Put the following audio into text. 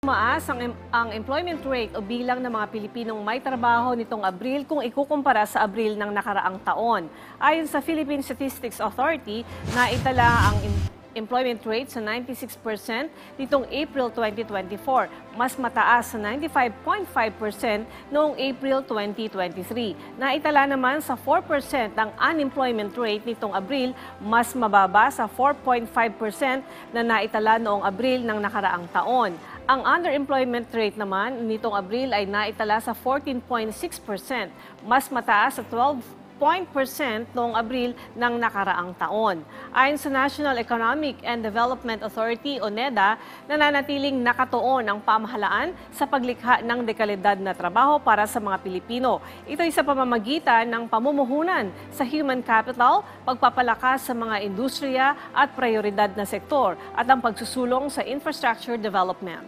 Tumaas ang employment rate o bilang ng mga Pilipinong may trabaho nitong Abril kung ikukumpara sa Abril ng nakaraang taon. Ayon sa Philippine Statistics Authority, naitala ang employment rate sa 96% nitong April 2024, mas mataas sa 95.5% noong April 2023. Naitala naman sa 4% ang unemployment rate nitong Abril, mas mababa sa 4.5% na naitala noong Abril ng nakaraang taon. Ang underemployment rate naman nitong Abril ay naitala sa 14.6%, mas mataas sa 12% noong Abril ng nakaraang taon. Ayon sa National Economic and Development Authority o NEDA, nananatiling nakatuon ang pamahalaan sa paglikha ng dekalidad na trabaho para sa mga Pilipino. Ito ay sa pamamagitan ng pamumuhunan sa human capital, pagpapalakas sa mga industriya at prioridad na sektor at ang pagsusulong sa infrastructure development.